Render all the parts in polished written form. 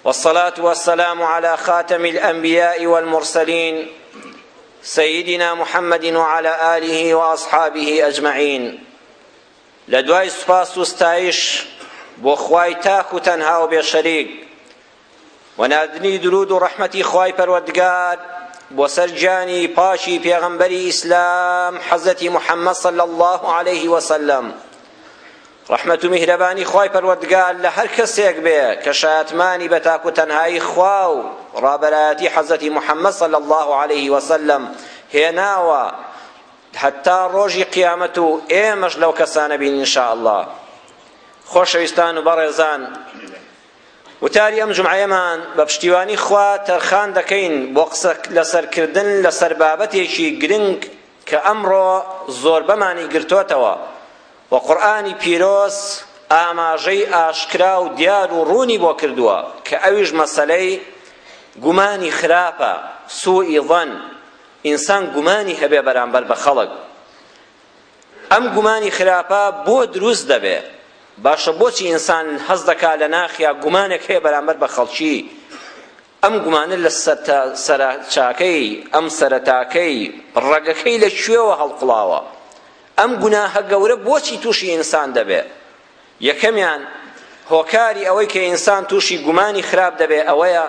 والصلاة والسلام على خاتم الأنبياء والمرسلين سيدنا محمد وعلى آله وأصحابه أجمعين. لدواي سپاس و ستایش بۆ خوای تاک و تەنها و بێشەریک و نادنی درود و ڕەحمەتی خوای پەروەردگار بۆ سەر گیانی پاشی پێغەمبەری ئیسلام حەزەتی محەممەد صلی الله عليه وسلم. ڕەحمەت و میهرەبانی خوای پەروەردگار لە هەر کەسێک بێ کە شایەتمانی بە تاک و تەنهایی خوا و ڕابەرایەتی حەزەتی محەممەد صلی الله عليه وسلم هێناوە حتا ڕۆژی قیامەت و ئێمەش لەو کەسانە بین ئینشاء الله. خۆشەویستان و بەڕێزان، وتاری ئەم جومعەیەمان بە پشتیوانی خوا تەرخان دەکەین بۆ قسە لەسەرکردن لەسەر بابەتێکی گرنگ کە ئەمڕۆ زۆر بەمانی گرتووەتەوە و قورئانی پیرۆز ئاماژەی ئاشکرا و دیار و ڕوونی بۆ کردووە کە ئەویش مەسەلەی گومانی خراپە، سوئی ظن، ئینسان گومانی هەبێ بەرامبەر بە خەڵک. ئەم گومانی خراپە بۆ دروست دەبێ؟ باشە بۆچی ئینسان هەز دەکات لە ناخیا گومانێک هەیە بەرامبەر بە خەڵکی؟ ئەم گومانە لە سەرچاکەی ئەم سەرەتاکەی ڕەگەکەی لەکوێوە هەڵقڵاوە؟ ئەم گوناهە گەورە بۆچی تووشی ئینسان دەبێ؟ یەکەمیان هۆکاری ئەوەی کە ئینسان تووشی گومانی خراپ دەبێ ئەوەیە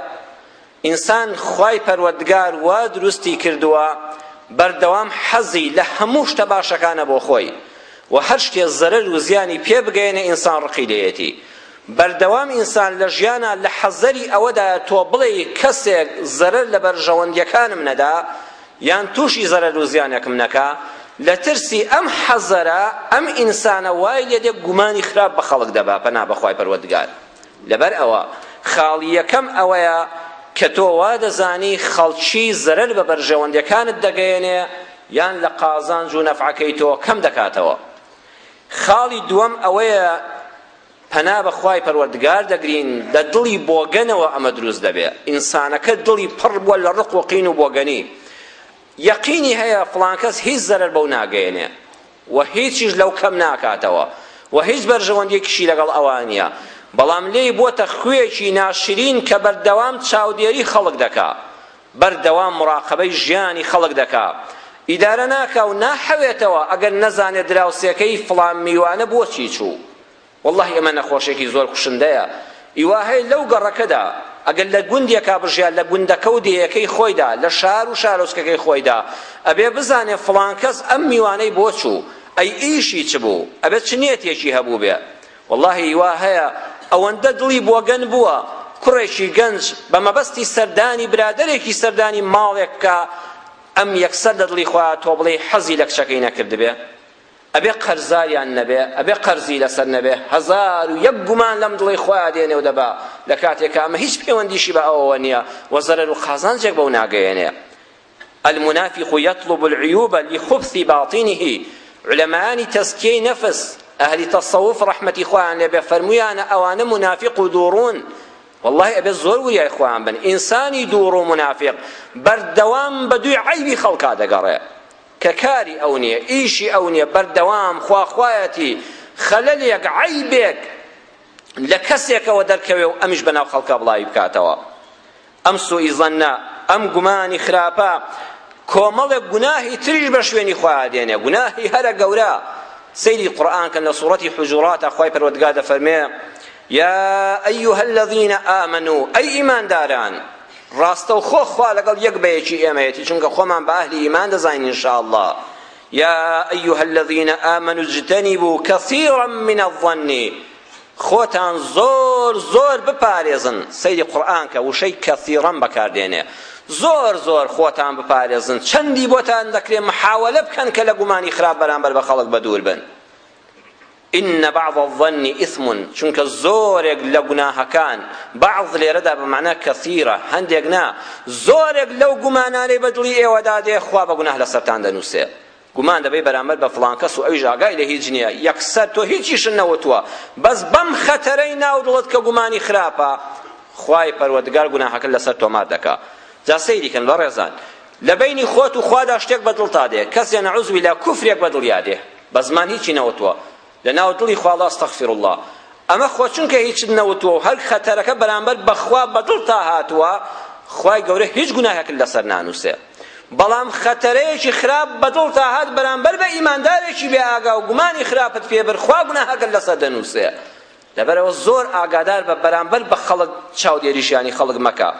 ئینسان خوای پەروەردگار وا دروستی کردووە بەردەوام حەزی لە هەموو شتە باشەکانە بۆ خۆی و هەر شتێ زەرەر و زیانی پێ بگەێنێ ئینسان ڕقی دەیەتی. بەردەوام ئینسان لە ژیانە لە حەزەری ئەوەدا تۆ بڵێ کەسێک زەرەر لە بەرژەوەندیەکانم نەدا یان تووشی زەرەر و زیانێکم نەکا، لە ترسی ئەم حەزەرە ئەم ئینسانە وای لێدێ گومانی خراپ بە خەڵک دەبا پەنا بەخوای پەروەردگار. لەبەر ئەوە خاڵی یەکەم ئەوەیە کە تۆ وا دەزانی خەڵکی زەرەر بە بەرژەوەندیەکانت دەگەیەنێ یان لە قازانج و نەفعەکەی تۆ کەم دەکاتەوە. خاڵی دووەم ئەوەیە پەنا بەخوای پەروەردگار دەگرین لە دڵی بۆگەنەوە ئەمە دروست دەبێ. ئینسانەکە دڵی پڕ بووە لە ڕق و قین و بۆگەنی، یەقینی هەیە فڵان کەس هیچ زەرەر بەو ناگەیەنێ و هیچیش لەو کەم ناکاتەوە و هیچ بەرژەوەندیەکیشی لەگەڵ ئەوان نییە، بەڵام لێی بۆتە خوێکی ناشرین کە بەردەوام چاودێری خەڵک دەکا، بەردەوام مراقەبەی ژیانی خەڵک دەکا، ئیدارە ناکا و ناحەوێتەوە ئەگەر نەزانێت دراوسێکەی فڵان میوانە بۆچی چوو. وەڵڵاهی ئەمە نەخۆشێکی زۆر کوشندەیە. ئیوا هەیە لەو گەڕەکەدا ئەگەر لە گوندێکا بژیان لە گوندەکە و دێیەکەی خۆیدا لە شار و شارۆچکەکەی خۆیدا ئەبێ بزانێ فڵان کەس ئەم میوانەی بۆ چوو، ئەی ئیشی چ بوو، ئەبێ چ نیەتێکی هەبوو بێ. وەڵڵاهی ئیوا هەیە ئەوەندە دڵی بۆگەن بووە کوڕێکی گەنج بە مەبەستی سەردانی برادەرێکی سەردانی ماڵێک کە ئەم یەکسەر لە دڵی خۆیان تۆ بڵێ حەزی لە کچەکەی نەکردبێ، ئەبێ قەرزاریان نەبێ، ئەبێ قەرزی لەسەر نەبێ، هەزار و یەک گومان لەم دڵی خۆیان دێنێ و دەبا لە کاتێکە ئەمە هیچ پەیوەندیشی بە ئەوەوە نییە و زەرەر و قازانجێک بەو ناگەیەنێ. المنافق يطلب العيوب لخبث باطنه. علەمایانی تەزکیەی نەفس ئەهلی تەسەوف ڕەحمەتی خۆیان لێبێ فەرموویانە ئەوانە منافق و دووڕوون. والله ئەبێ زۆر وریای خۆیان بن. ئینسانی دووڕ و منافق بەردەوام بە دوی عەیبی خەڵکا دەگەڕێ کە کاری ئەو نییە، ئیشی ئەو نییە، بەردەوام خواخوایەتی خەلەلێک عەیبێک لە کەسێکەوە دەرکەوێ و ئەمیش بەناو خەڵکا بڵاوی بکاتەوە. ئەم سوئی ظەنە، ئەم گومانی خراپە کۆمەڵێک گوناهی تریش بە شوێنی خۆیان دێنێ، گوناهی هەرە گەورە. سەیری قورئان کە لە سوڕەتی حوجورات خوای پەروەردگار دەفەرمێ یا ئەیها الذین ئامنوا، ئەی ئیمانداران، ڕاستە و خۆ خوا لەگەڵ یەک بەیەکی ئێمەیەتی چونکە خۆمان بە ئەهلی ئیمان دەزانین ئینشاء الله. یا ئەیها الذین ئامنوا اجتنبوا كثيرا من الظن، خۆتان زۆر زۆر بپارێزن. سەیری قورئان کە وشەی کەثیرەن بەکاردێنێ، زۆر زۆر خۆتان بپارێزن. چەندی بۆتان دەکرێ محاولە بکەن کە لە گومانی خراپ بەرامبەر بە خەڵک بەدوور بن. إن بعض الظن إثم، چونکە زۆرێک لە گوناهەکان، بعض لێرەدا بەمعنە کەثیرە، هەندێک نا، زۆرێک لەو گومانانەی بە دڵی ئێوەدا دێ خوا بە گوناه لەسەرتان دەنووسێ. گومان دەبێ بەرامبەر بە فڵان کەس و ئەویش ئاگای لە هیچ نییە، یەکسەر تۆ هیچیشن نەوتووە، بەس بەم خەتەرەی ناو دڵت کە گومانی خراپە خوای پەروەردگار گوناهەکە لەسەر تۆمار دەکا. جا سەیری کەن بەڕێزان، لە بینی خۆت و خوادا شتێک بە دڵتا دێ، کەسێ نەعوذ بالله کوفرێک بە دڵیا دێ، بە زمان هیچی نەوتووە، لە ناو دڵی خوا الله ئەستەغفر الله، ئەمە خۆ چونکە هیچ نەوتووە و هەر خەتەرەکە بەرامبەر بەخوا بەدڵ تا هاتووە خوای گەورە هیچ گوناهێکت لەسەر نانووسێ بەڵام خەتەرەیەکی خراپ بەدڵ تا هات بەرامبەر بە ئیماندارێکی بێ ئاگا و گومانی خراپت پێبر خوا گوناهەکەت لەسەر دەنووسێ لەبەرەوە زۆر ئاگادار بە بەرامبەر بە خەڵک چاودێریشیانی خەڵک مەکە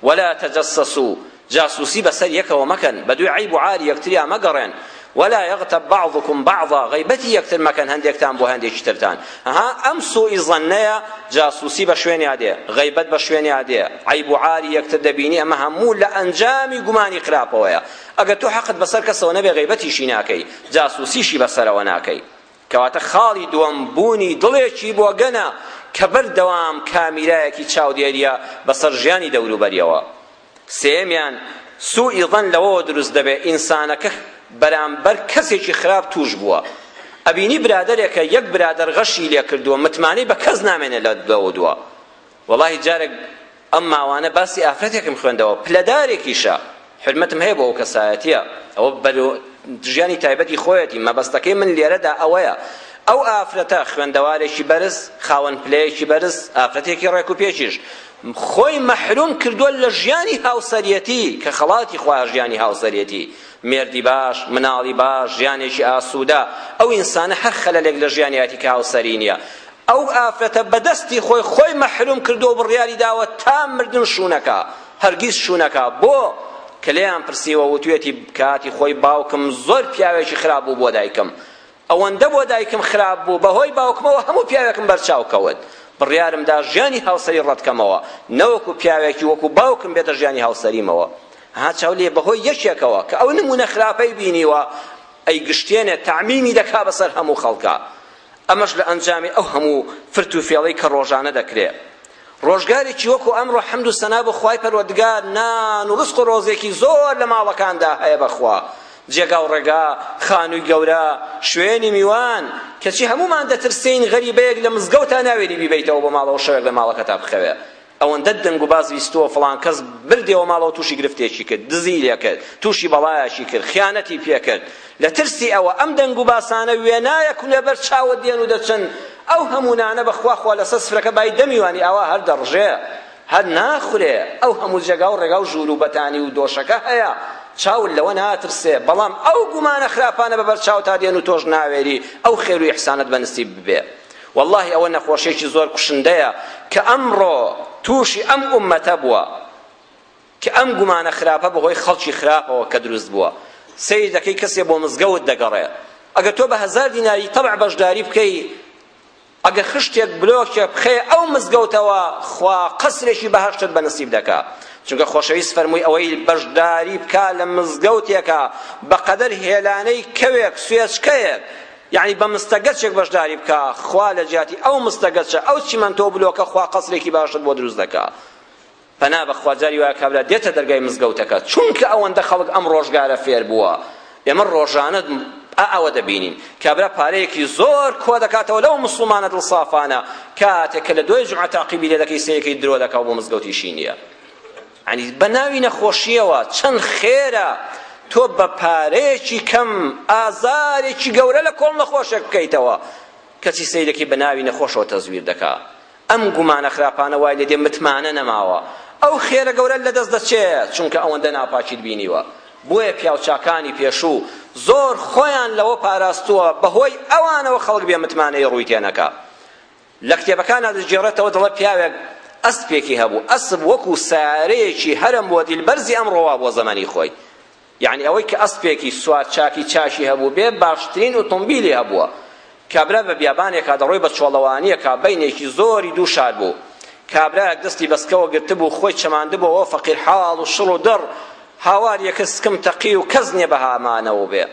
ولا تجسسوا جاسوسی بەسەر یەکەوە مەکەن بە دوی عیب و عاری یەکتریان مەگەڕێن ولا يغتب بعضكم بعضا غيبتي يكتر مكان هنديكتان بو هنديك ترتان ها ام سوء ظنيا جاسوسي بشويني عاديه غيبت بشويني عاديه عيب عاري يكتر دبيني اما همو لانجامي غماني قرابويا اگر تو حقت بسر كسو نبي غيبتي شيناكي جاسوسي شي بسر وناكي كواته خالي دوام بوني دليشي بو غنا كبر دوام كاميراكي چاوديريا بسر جياني دورو بريوا سيميان سوء ظن لو دروز دبه انسانك بەرامبەر کەسێکی خراپ توش بووە ئەبینی برادەرێکە یەک برادەر غەشی لێ کردووە متمانەی بە کەس نامێنێ لەوە دووە وەڵاهی جارێک ئەم ماوانە باسی ئافرەتێکم خوێندەوە پلەدارێکیشە حرمەتم هەیە بۆ ئەو کەسایەتیە ئەوە ژیانی تایبەتی خۆیەتی مەبەستەکەی من لێرەدا ئەوەیە ئەو ئافرەتە خوێندەوارێکی بەرز خاوەن پلەیەکی بەرز ئافرەتێکی ڕێک و پێچیش خۆی مەحروم کردووە لە ژیانی هاوسەریەتی کە خەڵاتی خوا ژیانی هاوسەریەتی مێردی باش مناڵی باش ژیانێکی ئاسوودا ئەو ئینسانە هەر خەلەلێک لە ژیانیاتی کە هاوسەری نییە ئەو ئافرەتە بەدەستی خۆی مەحروم کردووە بڕیاری داوە تا مردن شوونەکە هەرگیز شوونەکە بۆ کە لێیان پرسیوە وتوێتی کاتی خۆی باوکم زۆر پیاوێکی خراپ بوو بۆ دایکم ئەوەندە بۆ دایکم خراپ بوو بەهۆی باوکمەوە هەموو پیاوێکم بەرچاو کەوت بڕیارمدا ژیانی هاوسەری ڕەتکەمەوە نەوەکو پیاوێکی وەکو باوکم بێتە ژیانی هاوسەریمەوە هاچاو لێ بەهۆی یەکێکەوە کە ئەو نمونە خراپەی بینیوە ئەی گشتێنێ تعمیمی دەکا بەسەر هەموو خەڵکە ئەمەش لە ئەنجامی ئەو هەموو فرت و فێڵەی کە ڕۆژانە دەکرێت ڕۆژگارێکی وەکو ئەمڕۆ حەمد و سەنا بۆ خوای پەروەردگار نان و ڕزق و ڕۆزێکی زۆر لە ماڵەکاندا هەیە بەخوا جێگا و ڕێگا خانووی گەورە شوێنی میوان کەچی هەمومان دەترسین غەریبەیەک لە مزگەوتا ناوێری بیبیتەوە بۆ ماڵەوە شەوێک لە ماڵەکەتا بخەوێ ئەوەندە دەنگ و باز ویستووە فڵان کەس بردێەوە ماڵەوە تووشی گرفتێکی کرد دزی لێ کرد تووشی بەڵایەکی کرد خیانەتی پێ کرد لە ترسی ئەوە ئەم دەنگ و باسانە وێنایەک و لەبەر چاوت دێن و دەچن ئەو هەموونانە بەخوا لەسەر سفرەکە بای دەمیوانی ئەوە هەر دەڕژێ هەر ناخورێ ئەو هەموو جێگا و ڕێگا و ژوور و بەتانی و دۆشەکە هەیە چاول لەوە ناترسێ بەڵام ئەو گومانە خراپانە بەبەر چاو تا دێن و تۆش ناوێری ئەو خێر و ئیحسانت بەنسیب ببێ والله ئەوە نەخۆشیێکی زۆر کوشندەیە کە ئەمڕۆ تووشی ئەم ئومەتە بووە کە ئەم گومانە خراپە بەهۆی خەڵکی خراپەوە کە دروست بووە سەیر دەکەی کەسێ بۆ مزگەوت دەگەڕێ ئەگەر تۆ بە 1000 دیناری تەبع بەشداری بکەی ئەگەر خشتێک بلۆکێک بخێ ئەو مزگەوتەوە خوا قەسرێکی بەهەشتت بەنسیب دەکا چونکە خۆشەویست فەرمووی ئەوەی بەشداری بکا لە مزگەوتێکە بەقەدەر هێلانەی کەوێک سوێچکەیەک یعنی بە مستەگەچێک بەشداری بکە خوا لە جیاتی ئەو مستەگەچە ئەو چیمەنتۆ بلۆکە خوا قەسرێکی باشت بۆ دروست دەکا پەنا بەخوا جاری وایە کابرا دێتە دەرگای مزگەوتەکە چونکە ئەوەندە خەڵک ئەم ڕۆژگارە فێر بووە ئێمە ڕۆژانە ئەوە دەبینین کابرا پارەیەکی زۆر کۆ دەکاتەوە لەو موسڵمانە دڵسافانە کاتێک کە لە دوای جومعە تاقیبی لێ دەکەی سەیەکەی درۆ دەکا بۆ مزگەوتیشی نییە ینی بە ناوی نەخۆشیەوە چەند خێرە تۆ بە پارەیەکی کەم ئازارێکی گەورە لە کۆڵ نەخۆشێک بکەیتەوە کەچی سەیرەکەی بە ناوی نەخۆشەوە تەزویر دەکا ئەم گومانە خراپانە وای لێ دێ متمانە نەماوە ئەو خێرە گەورە لەدەست دەچێت چونکە ئەوەندە ناپاکیت بینیوە بۆیە پیاوچاکانی پێشوو زۆر خۆیان لەوە پاراستووە بەهۆی ئەوانەوە خەڵک بێ متمانەی ڕووی تێنەکا لە کتێبەکانە دەجێڕێتەوە دەڵێ پیاوێک ئەسپێکی هەبوو ئەسپ وەکو سارەیەکی هەرم بۆ دیلبەرزی ئەمڕۆوا بۆ زەمانی خۆی یعنی ئەوەی کە ئەسپێکی سوار چاکی چاشی هەبوو بێ باشترین ئۆتۆمبیلی هەبووە کابرا بە بیابانێکا دەڕۆی بە چۆڵەوانیەکە بەینێکی زۆری دوو شار بوو کابراەک دەستی بەسکەوە گرتبوو خۆی چەماندبەوە فەقیر حاڵ و شڕ و دەڕ هاوار یەکە سکم تەقی و کەس نییە بە هامانەوە بێ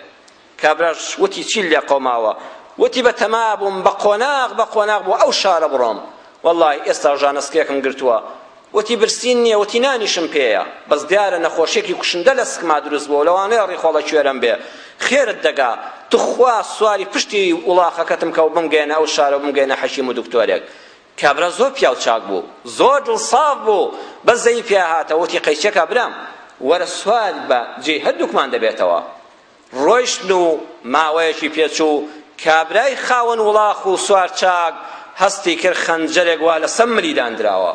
کابراش وتی چی لێ قۆماوە وتی بە تەما بووم بە قۆناغ بوو ئەو شارە بڕۆم والله ئێستا ژانەسکێکم گرتووە وتی برسین نییە وتی نانیشم پێیە بەس دیارە نەخۆشیێکی کوشندە لە سکما دروست بووە لەوانەیە ڕیخۆڵە کوێرەم بێ خێرت دەگا تخوا سواری پشتی وڵاخەکەتم کە و بمگەێنە ئەو شارە بمگەێنە حەشیم و دکتۆرێک کابرا زۆر پیاو چاک بوو زۆر دڵساف بوو بەس زەی پێ هاتە وتی قەیچێکە برام وەرە سوال بە جێ هەردووکمان دەبێتەوە ڕۆیشتن و ماوەیەکی پێچوو کابرای خاوەن وڵاخ و سوار چاک هەستی کرد خەنجەرێک وا لە سەر ملی دانراوە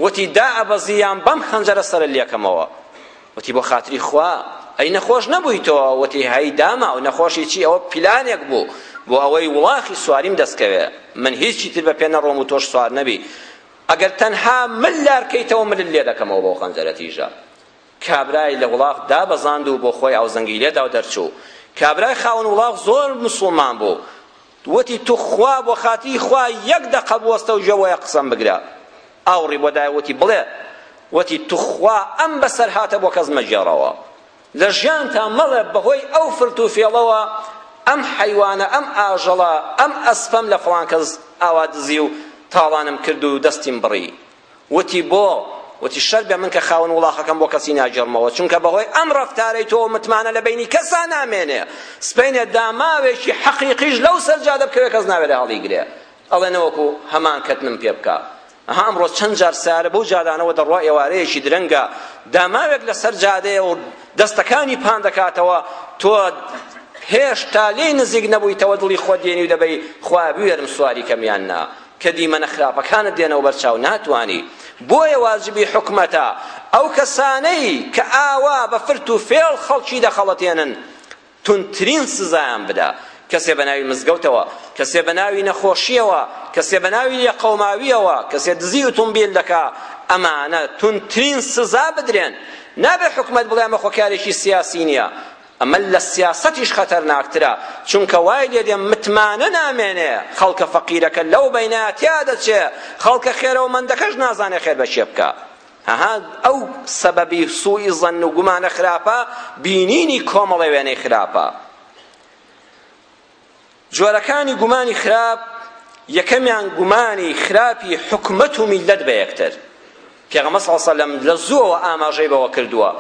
وتی دائەبەزیان بەم خەنجەرە سەرە لێکەمەوە وتی بۆ خاتری خوا ئەی نەخۆش نەبوویتەوە وتی هەی داما و نەخۆشی چی ئەوە پلانێک بوو بۆ ئەوەی وڵاخی سواریم دەستکەوێ من هیچی تر بە پێ نەڕۆم و تۆش سوار نەبی ئەگەر تەنها من لارکەیتەوە من لێ دەکەمەوە بۆ خەنجەرەتیژە کابرای لە وڵاغ دابەزاند و بۆ خۆی ئاوزەنگی لێدا و دەرچوو کابرای خاوەن وڵاغ زۆر مسڵمان بوو وتی تو خوا بۆ خاتری خوا یەک دەقە بوەستە و ژەوەیە قسەم بگرە ئاوڕی بۆ دایە وتی بڵێ وتی تو خوا ئەم بەسەر هاتە بۆ کەس مەجێڕەوە لە ژیانتا مەڵێ بەهۆی ئەو فرت و فێڵەوە ئەم حەیوانە ئەم ئاژەڵە ئەم ئەسپەم لە فڵان کەس ئاوا دزی و تاڵانم کرد و دەستیم بڕی وتی بۆ وتی شەر بێ من کە خاوەن وڵاخەکەم بۆ کەسی ناجێڕمەوە چونکە بەهۆی ئەم ڕەفتارەی تۆ متمانە لە بینی کەسا نامێنێ سبەینێ داماوێکی حەقیقیش لەو سەرجادە بکەوێ کەس ناوێت هەڵیگرێ ئەڵێ نەوەکو هەمان کەتنم پێ بکە ئەها ئەمڕۆ چەند جار سارە بەو جادانەوە دەڕوا ئێوارەیەکی درەنگە داماوێک لەسەر جادەیە و دەستەکانی پان دەکاتەوە تۆ هێشتا لێی نزیک نەبوویتەوە دڵی خۆت دێنی و دەبەی خوا بوێرم سواری کەمیان نا کە دیمەنە خراپەکانت دێنەوە بەرچاو ناتوانی بۆیە واجبی حکومەتە ئەو کەسانەی کە ئاوا بە فرت و فێڵ خەڵکی دەخەڵەتێنن تونترین سزایان بدە کەسێ بە ناوی مزگەوتەوە کەسێ بە ناوی نەخۆشیەوە کەسێ بە ناوی یەقەوماویەوە کەسێ دزی ئۆتۆمبیل دەکا ئەمانە تونترین سزا بدرێن نابێ حکومەت بڵێ ئەمە خۆکارێکی سیاسی نییە ئەمە لە سیاسەتیش خەتەرناکترە چونکە وای لێ دێم متمانە نامێنێ خەڵکە فەقیرەکە لەو بەینایە تیا دەچێ خەڵکە خێرەومەندەکەش نازانێ خێر بەچێ بکە ئەها ئەو سەبەبی سوئی زەن و گومانە خراپە بینینی کۆمەڵی وێنەی خراپە جۆرەکانی گومانی خراپ یەکەمیان گومانی خراپی حکومەت و میلەت بە یەکتر پێغەمبەر صلی الله علیه و سلم لە زووەوە ئاماژەی بەوە کردووە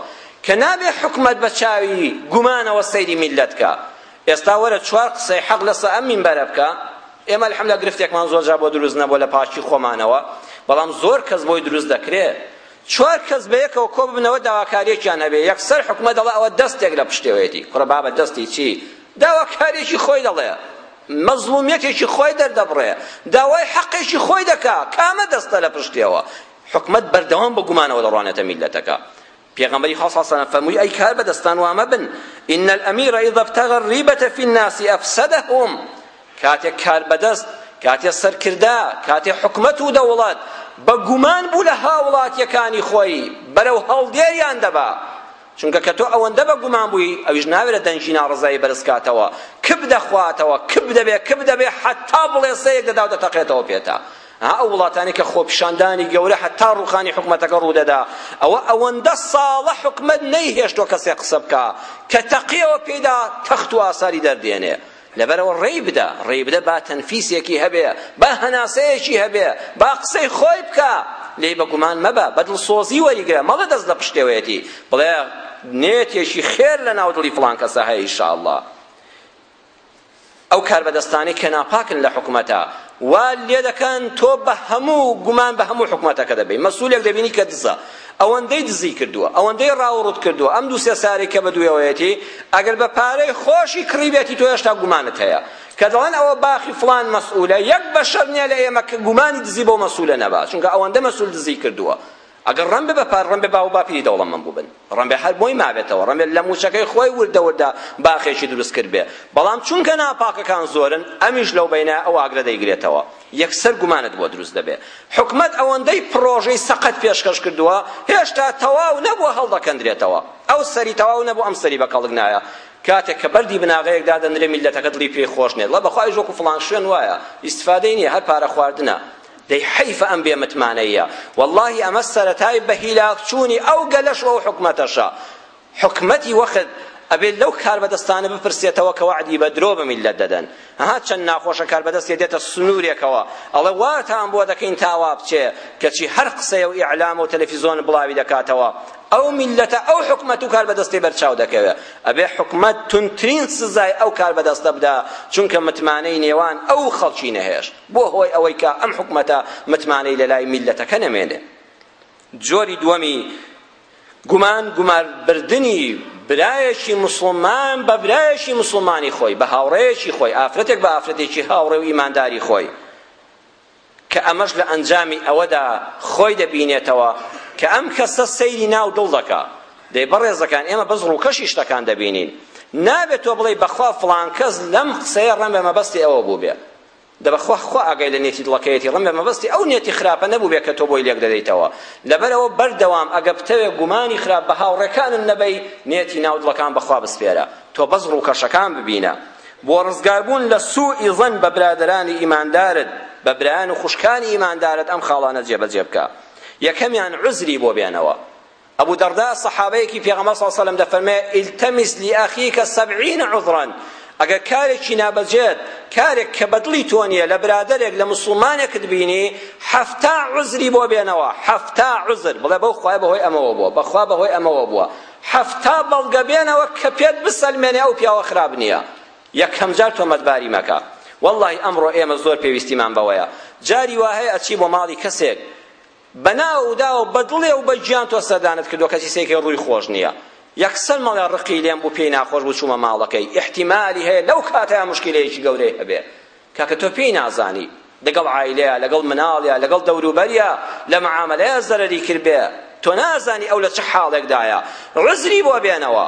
کە نابێ حکومەت بە چاوی گومانەوە سەیری میلەت کە ئێستا وەرە چوار قسەی حەق لەسەر ئەم مینبەرە بکە ئێمە الحەمدوللا گرفتێکمان زۆر جار بۆ دروست نەبووە لە پاشی خۆمانەوە بەڵام زۆر کەس بۆی دروست دەکرێت چوار کەس بە یەکەوە کۆ ببنەوە داواکاریەکیان هەبێ یەکسەر حکومەت دەڵێ ئەوە دەستێک لە پشتێوەیەتی کوڕە بابە دەستی چی داواکاریەکی خۆی دەڵێ مەزلومیەتێکی خۆی دەردەبڕێ داوای حەقێکی خۆی دەکا کامە دەستە لە پشتێوە حکومەت بەردەوام بە گومانەوە دەڕوانێتە میلەتەکە پیغمبری خاص صلی الله علیه و سلم فرمووی ای کار بەدەستان وامە بن ان الامیر اذا ابتغى الريبة في الناس افسدهم کاتێک کار بەدەست کاتێک سەرکردا کاتێک حکومەت و دەوڵەت بە گومان بوو لە هاوڵاتیەکانی خۆی بەرەو هەڵدێریان دەبا چونکە کە تۆ ئەوەندە بە گومان بووی ئەویش ناوێرە دەنجی ناڕزایی بەرز کاتەوە کب دەخواتەوە کب دەبێ حتا بڵێ سەیەک دەدا و دەتەقێتەوە پێتە ئەو وڵاتانی کە خۆپیشاندانی گەورە حتا ڕووخانی حکومەتەکە ڕوودەدا ئەوەندە ساڵە حکومەت نەیهێشتۆ کەسێک قسە بکە کە تەقیەوە پێدا تەخت و ئاساری دەردێنێ لەبەرەوە ڕێی بدە با تەنفیسێکی هەبێ با هەناسەیەکی هەبێ با قسەی خۆی بکە لێی بە گومان مەبە بە دڵسۆزی وەریگرە مەڵە دەست لە پشتێوەیەتی بڵێ نێتێکی خێر لە ناو دڵی فڵان کەسە هەیە ئینشاءالله ئەو کار بەدەستانی کە ناپاکن لە حکومەتە وا لێ دەکەن تۆ بە هەموو گومان بە هەموو حکومەتەکە دەبێت مەسئولێک دەبینی کە دزە ئەوەندەی دزی کردووە ئەوەندەی ڕاوڕوت کردووە ئەم دوو سێ ساری کە بەدوێوەیەتی ئەگەر بە پارەی خۆشی کڕی بێتی تۆ هێشتا گومانت هەیە کە دەڵێن ئەوە باخی فڵان مەسئولە یەک بەشەر نییە لە ئێمە کە گومانی دزی بۆ مەسئولە نەبا چونکە ئەوەندە مەسئول دزی کردووە ئەگەر ڕەن بێ بە پار ڕەن بێ باو باپیری دەوڵەمەند بوو بن ڕەن بێ هەر بۆی مابێتەوە ڕەن بێ لە موچەکەی خۆی وردە باخێکی دروست کرد بێ بەڵام چونکە ناپاکەکان زۆرن ئەمیش لەو بەینە ئەو ئاگرە دەیگرێتەوە یەکسەر گومانت بۆ دروست دەبێ حکومەت ئەوەندەی پرۆژەی سەقەت پێشکەش کردووە هێشتا تەواو نەبووە هەڵدەکەندرێتەوە ئەو سەری تەواو نەبوو ئەم سەری بە کەڵک نایە کاتێک کە بەردی بناغەیەکدا دەنرێ میلەتەکە دڵی پێی خۆش نێت لە بەخوای ژۆک و فڵان شوێن وایە ئیستفادەی نییە هەر پارە خواردنە دەی حەیفە ئەم بێ متمانەیە واللهی ئەمە سەرەتای بە هیلاکچوونی ئەو گەلەش و ئەو حکومەتەشە حکومەتی وەخت ئەبێت لەو کار بەدەستانە بپرسێتەوە کە وعدی بە درۆ بە میلەت دەدەن ئەها چەند ناخۆشە کار بەدەست دێتە سنوورێکەوە ئەڵێ واتان بۆ دەکەین تاوا بچێ کەچی هەر قسەیە و ئیعلام و تەلەڤیزۆن بڵاوی دەکاتەوە ئەو میلەتە ئەو حکومەت و کار بەدەستی بەرچاو دەکەوێت ئەبێ حکومەت تونترین سزای ئەو کار بەدەستە بدا چونکە متمانەی نێوان ئەو خەڵکی نەهێشت بۆ هۆی ئەوەی کە ئەم حکومەتە متمانەی لەلای میلەتەکە نەمێنێ جۆری دووەمی گوماربردنی برایەکی مسلمان بە برایەکی مسلمانی خۆی بە هاوڕێیەکی خۆی ئافرەتێک بە ئافرەتێکی هاوڕێ و ئیمانداری خۆی کە ئەمەش لە ئەنجامی ئەوەدا خۆی دەبینێتەوە کە ئەم کەسە سەیری ناو دڵ دەکا دەی بەڕێزەکان ئێمە بەس ڕووکەشی شتەکان دەبینین نابێت تۆ بڵێ بەخوا فڵان کەس لەم قسەیە ڕەم بە مەبەستی ئەوە بوو بێ دەبەخوا خوا ئاگای لە نێتی دڵەکەیەتی ڕەم بە مەبەستی ئەو نێتی خراپە نەبوو بێ کە تۆ بۆی لێک دەدەیتەوە لەبەرەوە بەردەوام ئەگە بتەوێ گومانی خراپ بە هاوڕێکانت نەبەی نێتی ناو دڵەکان بەخوا بسپێرە تۆ بەس ڕووکەشەکان ببینە بۆ ڕزگاربوون لە سوئی ظن بە برادرانی ئیماندارت بە برایان و خوشکانی ئیماندارت ئەم خاڵانە جێبەجێ بکە یەکەمیان عوزری بۆ بێنەوە ئەبوو دەردا سەحابەیەکی پێغەمبەر صلی الله علیه و سلم دەفەرمێ التمس لأخيك 70 عذرا ئەگەر کارێکی نابەجێت کارێک کە بەدڵی تۆ نییە لە برادرێک لە موسڵمانێکت بینی 70 عوزری بۆ بێنەوە 70 عوزر بڵێ بەو خوای بەهۆی ئەمەوە بووە بەخوا بەهۆی ئەمەوە بووە 70 بەڵگە بێنەوە کە پێت بسەلمێنێ ئەو پیاوە خراپ نییە یەکەم جار تۆمەتباری مەکە والله ئەمڕۆ ئێمە زۆر پێویستیمان بەوەیە جاری وهەیە ئەچی بۆ ماڵی کەسێک بەناودا و بەدڵێ و بەگیان تۆ سەردانت کردووە کەسی سێکی ڕووی خۆش نییە یەکسەر مەڵێ ڕقی لێم بوو پێی ناخۆش بوو چوومە ماڵەکەی احتیمالی هەیە لەو کاتەیە موشکیلەیەکی گەورەی هەبێ کاکە تۆ پێی نازانی لەگەڵ عایلەیە لەگەڵ مناڵیە لەگەڵ دەوروبەریە لە معاملەیە زەرەری کردبێ تۆ نازانی ئەو لە چه حاڵێکدایە عوزری بۆ بێنەوە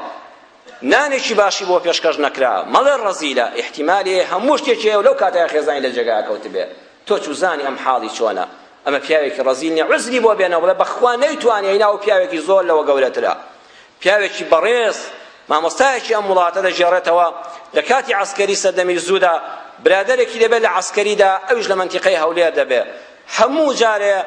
نانێکی باشی بۆ پێشکەش نەکرا مەڵێ ڕەزیلە احتیمالی هەموو شتێکی هەیە و لەو کاتەیە خێزانی لە جێگا کەوتبێ تۆ چوزانی ئەم حاڵی چۆنە ئەمە پیاوێکی ڕەزیل نییە عوزری بۆ بێنەوە بڵێ بەخوا نەیتوانێ هینا و پیاوێکی زۆر لەوە گەورەترە پیاوێکی بەڕێز مامۆستایەکی ئەم وڵاتە دەژێڕێتەوە لە کاتی عەسکەری سەردەمی زوودا برادەرێکی دەبێت لە عەسکەریدا ئەویش لە مەنتیقەی هەولێر دەبێت هەموو جارێ